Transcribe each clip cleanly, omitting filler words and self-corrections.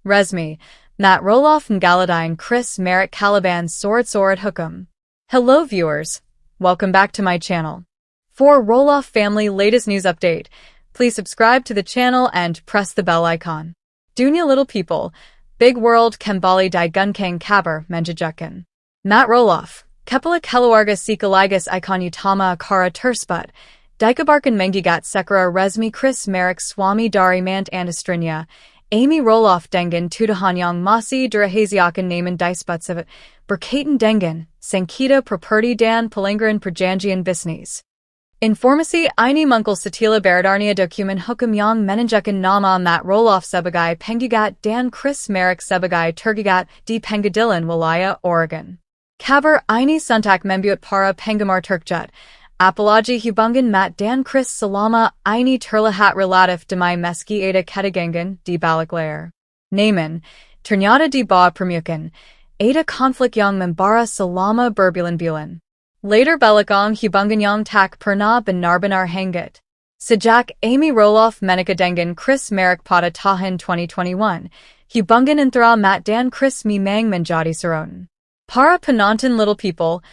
RESMI, Matt Roloff, Ngaladine, Chris, Marek, Kalabân, Sorat-sorat, Hukum. Hello viewers, welcome back to my channel. For Roloff family latest news update, please subscribe to the channel and press the bell icon. Dunya little people, big world kembali di gunkang kabar menjajakan. Matt Roloff, kepala keluarga sekaligus ikon utama acara tersebut, dikabarkan mengigat sekera RESMI Chris Marek suami dari mantan istrinya, Amy Roloff dengan tuduhan yang masih dirahasiakan namun disebut berkaitan dengan sengketa properti dan pelanggaran perjanjian bisnis. Informasi ini muncul setelah beredarnya dokumen hukum yang menunjukkan nama Matt Roloff sebagai penggugat dan Chris Marek sebagai tergugat di pengadilan wilayah Oregon. Kabar ini sontak membuat para penggemar terkejut, apalagi hubungan Matt dan Chris selama ini terlihat relatif damai meski ada ketegangan di balik layar. Namun, ternyata di bawah permukaan, ada konflik yang membara selama berbulan-bulan. Later belakang hubungan yang tak pernah benar-benar hangat. Sejak Amy Roloff menikah dengan Chris Marek pada tahun 2021, hubungan antara Matt dan Chris memang menjadi sorotan. Para penonton little people,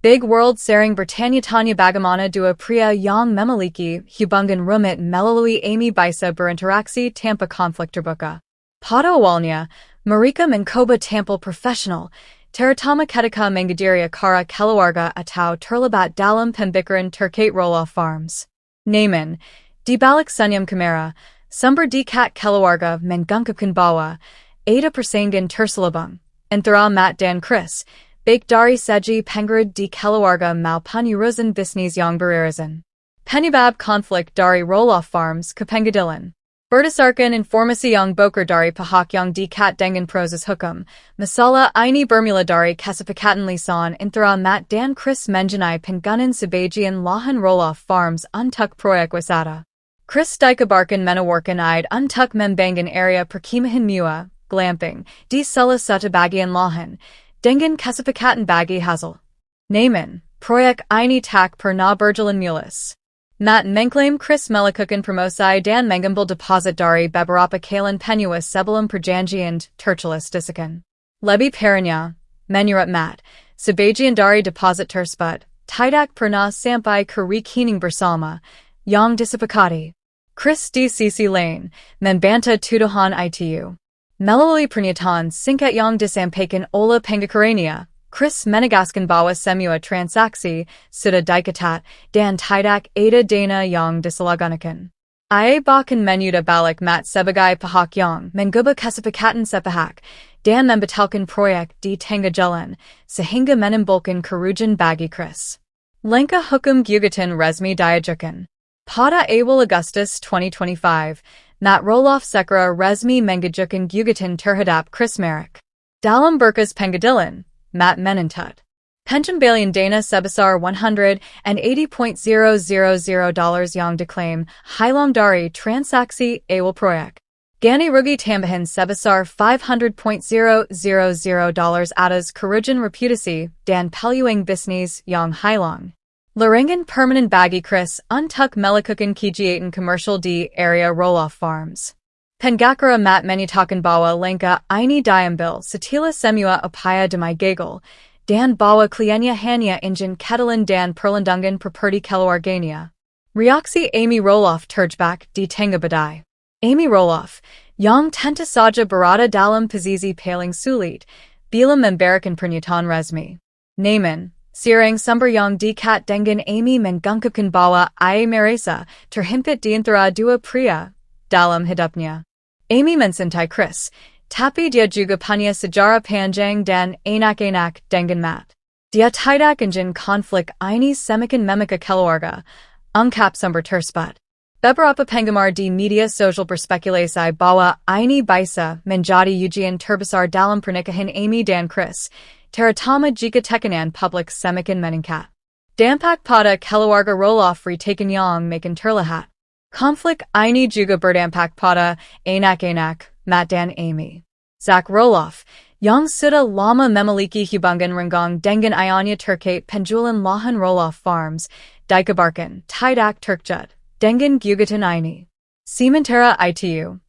big world sering bertanya-tanya bagaimana dua pria yang memiliki hubungan rumit melalui Amy bisa berinteraksi tanpa konflik terbuka. Pada awalnya, mereka mencoba tampil profesional, terutama ketika menghadiri acara keluarga atau terlibat dalam pembicaraan terkait Roloff Farms. Namun, di balik senyum kamera, sumber dekat keluarga mengungkapkan bahwa ada persaingan terselubung antara Matt dan Chris, baik dari segi pengaruh di keluarga maupun urusan bisnis yang beririsan. Penyebab konflik dari Roloff Farms ke pengadilan. Berdasarkan informasi yang bocor dari pihak yang dekat dengan proses hukum, masalah ini bermula dari kesepakatan lisan antara Matt dan Chris mengenai penggunaan sebagian lahan Roloff Farms untuk proyek wisata. Chris dikabarkan menawarkan ide untuk membangun area perkemahan mewah, glamping, di salah satu bagian lahan, dengan kesepakatan bagi hasil. Namun, proyek ini tak pernah berjalan mulus. Matt mengklaim Chris melakukan promosi dan mengambil deposit dari beberapa kalan penyuas sebelum perjanjian tertulis disahkan. Lebih parahnya, menurut Matt, sebagian dari deposit tersebut tidak pernah sampai ke rekening bersama yang disepakati. Chris di sisi lain membantah tuduhan itu. Melalui pernyataan singkat yang disampaikan oleh pengacaranya, Chris menegaskan bahwa semua transaksi sudah dicatat dan tidak ada dana yang disalahgunakan. Ia bahkan menyudah balik Matt sebagai pihak yang mengubah kesepakatan sepihak dan membatalkan proyek di tengah jalan, sehingga menimbulkan kerugian bagi Chris. Langkah hukum gugatan RESMI diajukan. Pada awal Agustus 2025, Matt Roloff sekera RESMI mengajukan gugatan terhadap Chris Marek. Dalam berkas pengadilan, Matt menuntut pengembalian dana sebesar $180.000 yang diklaim hilang dari transaksi awal proyek. Ganti rugi tambahan sebesar $500.000 atas kerugian reputasi dan peluang bisnis yang hilang. Larangan permanen bagi Chris untuk melakukan kegiatan komersial di area Roloff Farms. Pengacara Matt menyatakan bahwa langkah ini diambil setelah semua upaya damai gagal, dan bahwa kliennya hanya ingin keadilan dan perlindungan properti keluarganya. Reaksi Amy Roloff terjebak di tengah badai. Amy Roloff, yang tentu saja berada dalam posisi paling sulit, bila memberikan pernyataan resmi. Namun, sering sumber yang dekat dengan Amy mengungkapkan bahwa ia merasa terhimpit di antara dua pria dalam hidupnya. Amy mencintai Chris, tapi dia juga punya sejarah panjang dan enak-enak dengan Matt. Dia tidak ingin konflik ini semakin memikat keluarga, ungkap sumber tersebut. Beberapa penggemar di media sosial berspekulasi bahwa ini bisa menjadi ujian terbesar dalam pernikahan Amy dan Chris, terutama jika tekanan publik semakin meningkat. Dampak pada keluarga Roloff retaken yang makin terlihat. Konflik ini juga berdampak pada enak-enak Matt dan Amy. Zach Roloff, yang sudah lama memiliki hubungan renggang dengan ayahnya terkait penjualan lahan Roloff Farms, dikabarkan tidak terkejut dengan gugatan ini. Sementara itu,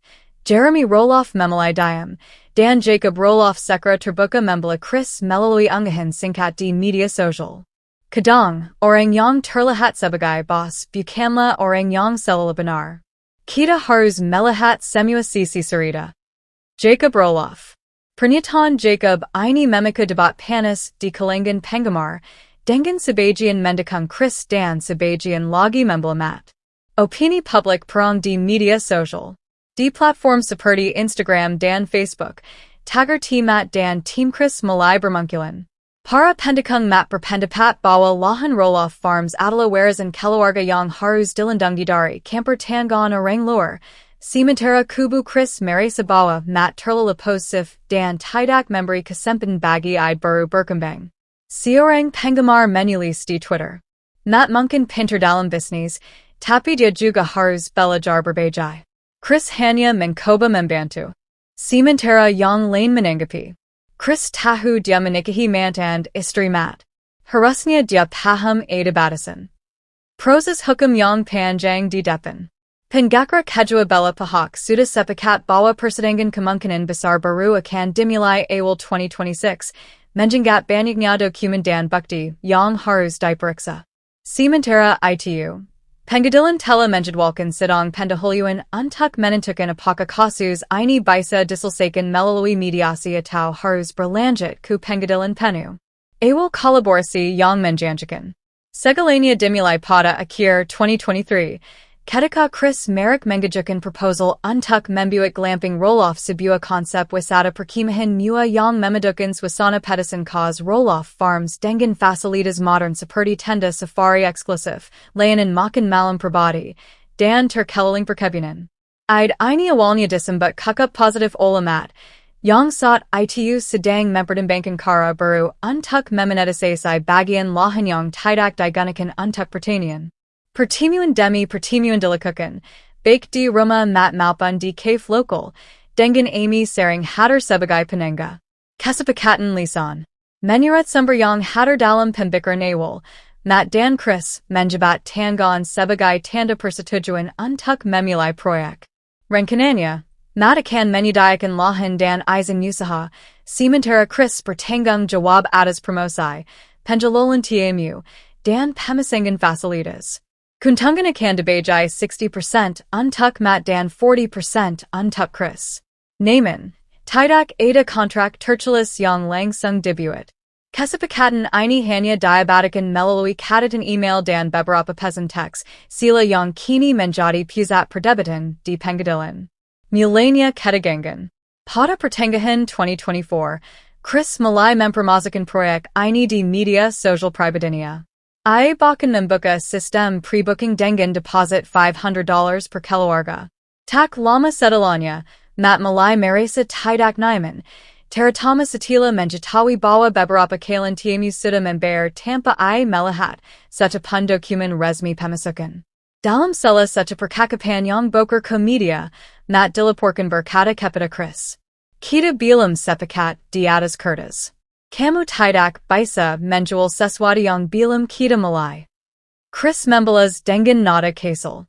Jeremy Roloff Memalai Diam, Dan Jacob Roloff Sekra Terbuka Membala Chris Melalui Ungahan Singkat di Media Social. Kadang, Orang Yang Terlahat Sebagai Boss, Bukanlah Orang Yang Selala Benar. Kita Harus Melahat Semua Sisi Cerita. Jacob Roloff. Pernyataan Jacob ini memika debat panas di kalangan penggemar, dengan sebagian mendukung Chris dan sebagian lagi membelamat. Opini publik perang di media sosial. Di platform seperti Instagram dan Facebook, tagar Matt dan Team Chris mulai bermunculan. Para pendukung Matt berpendapat bahwa lahan Roloff Farms adalah warisan keluarga yang harus dilindungi dari campur tanggapan orang luar. Sementara kubu Chris merasa bahwa Matt terlalu posesif dan tidak memberi kesempatan bagi ide baru berkembang. Seorang penggemar menulis di Twitter. Matt mungkin pintar dalam bisnis, tapi dia juga harus belajar berbajai. Chris hanya mencoba membantu. Sementara yang lain menanggapi. Chris tahu dia menikahi mantan istri Matt. Harusnya dia paham ada batasan. Proses hukum yang panjang di depan. Pengacara kedua bela pihak sudah sepakat bahwa persidangan kemungkinan besar baru akan dimulai awal 2026, menjenggat banyaknya dokumen dan bukti yang harus diperiksa. Sementara itu, pengadilan telah menjadwalkan sidang pendahuluan untuk menentukan apakah kasus ini bisa diselesaikan melalui mediasi atau harus berlanjut ke pengadilan penuh. Awal kolaborasi yang menjanjikan. Segalanya dimulai pada akhir 2023. Ketika Chris Marek mengajukan proposal untuk membuat glamping Roloff sebuah konsep wisata perkemahan mewah yang memadukan suasana pedesaan cause Roloff Farms dengan fasilitas modern seperti tenda safari eksklusif, layanan makan malam pribadi, dan terkeliling perkebunan. Ide ini awalnya disambut kakak positif oleh Matt, yang saat itu sedang mempertimbangkan cara baru untuk memonetisasi bagian lahan yang tidak digunakan untuk pertanian. Pertemuan demi pertemuan dilakukan, baik di rumah Matt maupun di cafe lokal, dengan Amy sering hadir sebagai penengah. Kesepakatan lisan. Menurut sumber yang hadir dalam pembicaraan awal, Matt dan Chris menjabat tanggapan sebagai tanda persetujuan untuk memulai proyek. Rencananya, Matt akan menyediakan lahan dan izin usaha, sementara Chris bertanggung jawab atas promosi, penjualan TMU, dan pemasangan fasilitas. Keuntungan akan dibagi 60% untuk Matt dan 40% untuk Chris. Namun, tidak ada kontrak tertulis yang langsung dibuat. Kesepakatan ini hanya diabadikan melalui catatan email dan beberapa pesan teks, sila yang kini menjadi pusat perdebatan di pengadilan. Mulainya ketegangan. Pada pertengahan 2024, Chris mulai mempromosikan proyek ini di media sosial pribadinya. Ia bahkan membuka sistem pre-booking dengan deposit $500 per keluarga. Tak lama setelahnya, Matt mulai merasa tidak nyaman, terutama setelah mengetahui bahwa beberapa kalian TMU sudah membayar tanpa ia melihat satupun dokumen resmi pemasukan. Dalam salah satu percakapan yang bocor ke media, Matt dilaporkan berkata kepada Chris, "Kita belum sepakat di atas kertas. Kamu tidak bisa menjual sesuatu yang belum kita mulai." Chris membalas dengan nada kesal.